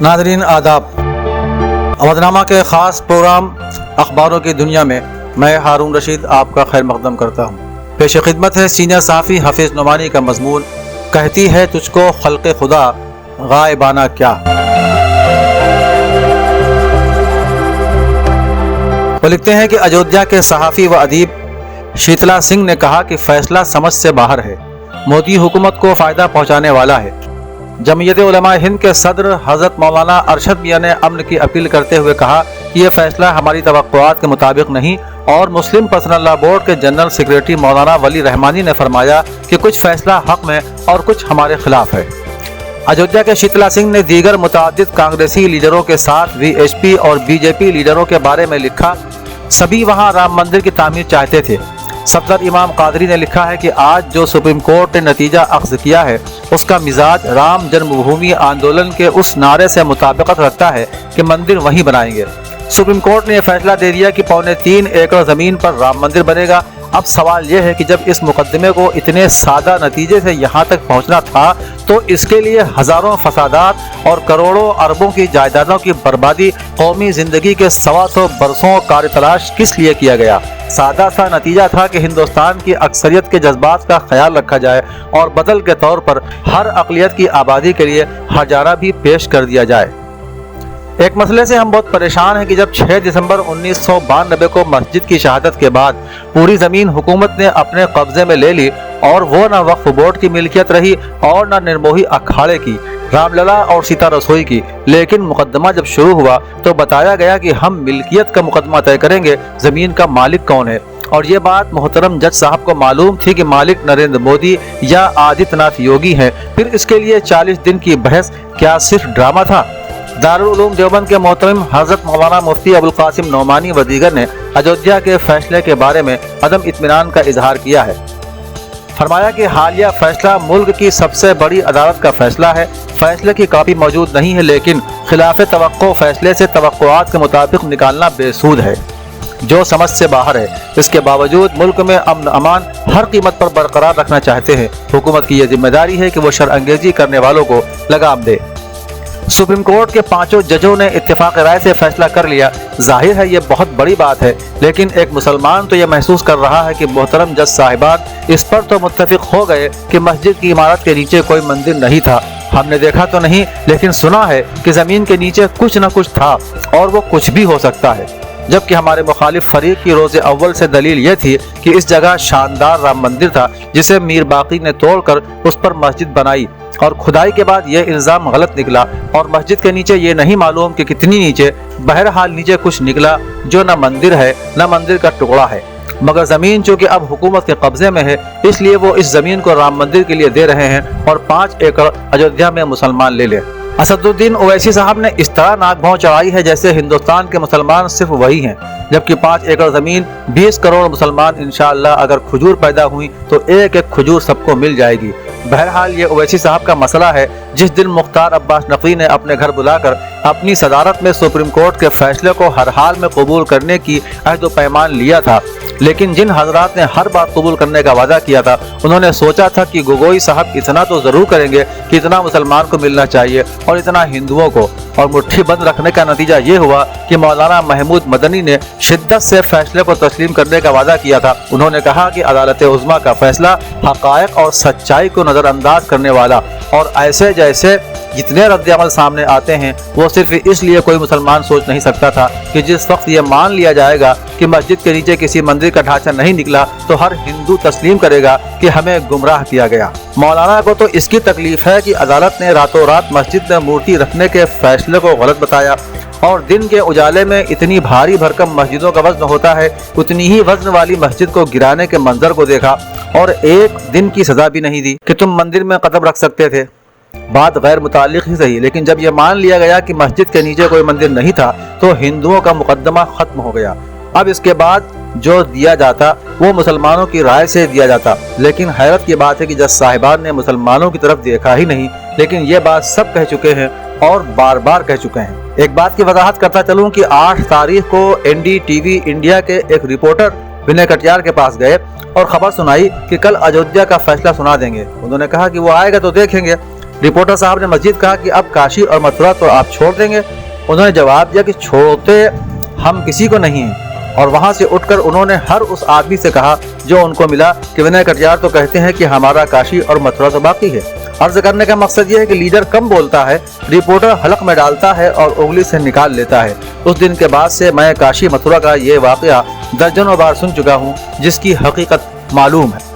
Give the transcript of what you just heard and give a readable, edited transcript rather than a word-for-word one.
Nadreen आदाब। अवधनामा के ख़ास प्रोग्राम अखबारों की दुनिया में मैं हारून रशीद आपका खैर मकदम करता हूँ। पेश खिदमत है सीनियर सहाफ़ी हफीज़ नुमानी का मज़मून, कहती है तुझको खल्क़े खुदा गायबाना क्या। वो लिखते हैं कि अयोध्या के सहाफ़ी व अदीब शीतला सिंह ने कहा कि फ़ैसला समझ से बाहर है, मोदी हुकूमत को फ़ायदा पहुँचाने वाला है। जमीयत उलमा हिंद के सदर हज़रत मौलाना अरशद मियां ने अमन की अपील करते हुए कहा कि यह फैसला हमारी तवक्कुआत के मुताबिक नहीं, और मुस्लिम पर्सनल लॉ बोर्ड के जनरल सेक्रेटरी मौलाना वली रहमानी ने फरमाया कि कुछ फैसला हक में और कुछ हमारे खिलाफ है। अयोध्या के शीतला सिंह ने दीगर मुतादिद कांग्रेसी लीडरों के साथ वीएचपी और बीजेपी लीडरों के बारे में लिखा, सभी वहां राम मंदिर की तामीर चाहते थे। सफदर इमाम कादरी ने लिखा है कि आज जो सुप्रीम कोर्ट ने नतीजा अख्ज़ किया है उसका मिजाज राम जन्मभूमि आंदोलन के उस नारे से मुताबिकत रखता है कि मंदिर वहीं बनाएंगे। सुप्रीम कोर्ट ने यह फैसला दे दिया कि 3.25 एकड़ ज़मीन पर राम मंदिर बनेगा। अब सवाल यह है कि जब इस मुकदमे को इतने सादा नतीजे से यहाँ तक पहुँचना था तो इसके लिए हज़ारों फसादात और करोड़ों अरबों की जायदादों की बर्बादी, कौमी ज़िंदगी के 125 बरसों कार तलाश किस लिए किया गया। सादा सा नतीजा था कि हिंदुस्तान की अक्सरियत के जज्बात का ख्याल रखा जाए और बदल के तौर पर हर अक़लियत की आबादी के लिए हजारा भी पेश कर दिया जाए। एक मसले से हम बहुत परेशान हैं कि जब 6 दिसंबर 1992 को मस्जिद की शहादत के बाद पूरी ज़मीन हुकूमत ने अपने कब्ज़े में ले ली और वो न वक्फ बोर्ड की मिल्कियत रही और न निर्मोही अखाड़े की, रामलला और सीता रसोई की, लेकिन मुकदमा जब शुरू हुआ तो बताया गया कि हम मिल्कियत का मुकदमा तय करेंगे, ज़मीन का मालिक कौन है। और ये बात मोहतरम जज साहब को मालूम थी कि मालिक नरेंद्र मोदी या आदित्यनाथ योगी हैं। फिर इसके लिए 40 दिन की बहस क्या सिर्फ ड्रामा था। दारुल उलूम देवबंद के मोहतरम हज़रत मौलाना मुफ्ती अबुल कासिम नौमानी व दीगर ने अयोध्या के फैसले के बारे में अदम इत्मीनान का इजहार किया है। फरमाया कि हालिया फैसला मुल्क की सबसे बड़ी अदालत का फैसला है। फैसले की कॉपी मौजूद नहीं है, लेकिन खिलाफ तवक्को फैसले से तवक्कुआत के मुताबिक निकालना बेसूद है, जो समझ से बाहर है। इसके बावजूद मुल्क में अमन अमान हर कीमत पर बरकरार रखना चाहते हैं। हुकूमत की यह जिम्मेदारी है कि वो शरअंगेजी करने वालों को लगाम दे। सुप्रीम कोर्ट के 5 जजों ने इत्तेफाक राय से फैसला कर लिया। जाहिर है ये बहुत बड़ी बात है, लेकिन एक मुसलमान तो ये महसूस कर रहा है कि मोहतरम जज साहिबान इस पर तो मुत्तफिक हो गए कि मस्जिद की इमारत के नीचे कोई मंदिर नहीं था। हमने देखा तो नहीं, लेकिन सुना है कि ज़मीन के नीचे कुछ न कुछ था और वो कुछ भी हो सकता है। जबकि हमारे मुखालिफ फरीक की रोज़े अव्वल से दलील ये थी कि इस जगह शानदार राम मंदिर था जिसे मीर बाकी ने तोड़कर उस पर मस्जिद बनाई, और खुदाई के बाद यह इल्ज़ाम गलत निकला और मस्जिद के नीचे ये नहीं मालूम कि कितनी नीचे। बहरहाल नीचे कुछ निकला जो न मंदिर है न मंदिर का टुकड़ा है, मगर ज़मीन चूँकि अब हुकूमत के कब्ज़े में है इसलिए वो इस ज़मीन को राम मंदिर के लिए दे रहे हैं और 5 एकड़ अयोध्या में मुसलमान ले लें। असदुद्दीन ओवैसी साहब ने इस तरह नाक भौं चढ़ाई है जैसे हिंदुस्तान के मुसलमान सिर्फ वही हैं, जबकि 5 एकड़ ज़मीन 20 करोड़ मुसलमान इंशाअल्लाह अगर खजूर पैदा हुई तो एक एक खजूर सबको मिल जाएगी। बहरहाल ये ओवैसी साहब का मसला है। जिस दिन मुख्तार अब्बास नकवी ने अपने घर बुलाकर अपनी सदारत में सुप्रीम कोर्ट के फैसले को हर हाल में कबूल करने की अहद व पैमान लिया था, लेकिन जिन हजरात ने हर बात कबूल करने का वादा किया था उन्होंने सोचा था कि गोगोई साहब इतना तो ज़रूर करेंगे कि इतना मुसलमान को मिलना चाहिए और इतना हिंदुओं को, और मुट्ठी बंद रखने का नतीजा ये हुआ कि मौलाना महमूद मदनी ने शिद्दत से फैसले को तस्लीम करने का वादा किया था। उन्होंने कहा कि अदालत उज़्मा का फैसला हक़ाइक़ और सच्चाई को नज़रअंदाज करने वाला, और ऐसे जैसे जितने रद्द-ए-अमल सामने आते हैं वो सिर्फ इसलिए कोई मुसलमान सोच नहीं सकता था कि जिस वक्त ये मान लिया जाएगा कि मस्जिद के नीचे किसी मंदिर का ढांचा नहीं निकला तो हर हिंदू तस्लीम करेगा कि हमें गुमराह किया गया। मौलाना को तो इसकी तकलीफ है कि अदालत ने रातों रात मस्जिद में मूर्ति रखने के फैसले को गलत बताया, और दिन के उजाले में इतनी भारी भरकम मस्जिदों का वज़न होता है, उतनी ही वज़न वाली मस्जिद को गिराने के मंजर को देखा और एक दिन की सज़ा भी नहीं दी कि तुम मंदिर में कदम रख सकते थे। बात गैर मुताल्लिक ही सही, लेकिन जब यह मान लिया गया कि मस्जिद के नीचे कोई मंदिर नहीं था तो हिंदुओं का मुकदमा खत्म हो गया। अब इसके बाद जो दिया जाता वो मुसलमानों की राय से दिया जाता, लेकिन हैरत की बात है कि जज साहिबान ने मुसलमानों की तरफ देखा ही नहीं, लेकिन ये बात सब कह चुके हैं और बार बार कह चुके हैं। एक बात की वजाहत करता चलूं कि 8 तारीख को NDTV इंडिया के एक रिपोर्टर विनय कटियार के पास गए और खबर सुनाई कि कल अयोध्या का फैसला सुना देंगे। उन्होंने कहा कि वो आएगा तो देखेंगे। रिपोर्टर साहब ने मजीद कहा कि अब काशी और मथुरा तो आप छोड़ देंगे। उन्होंने जवाब दिया कि छोड़ते हम किसी को नहीं हैं। और वहां से उठकर उन्होंने हर उस आदमी से कहा जो उनको मिला कि विनय कटियार तो कहते हैं कि हमारा काशी और मथुरा तो बाकी है। अर्ज करने का मकसद ये है कि लीडर कम बोलता है, रिपोर्टर हलक में डालता है और उंगली से निकाल लेता है। उस दिन के बाद से मैं काशी मथुरा का ये वाकया दर्जनों बार सुन चुका हूँ, जिसकी हकीकत मालूम है।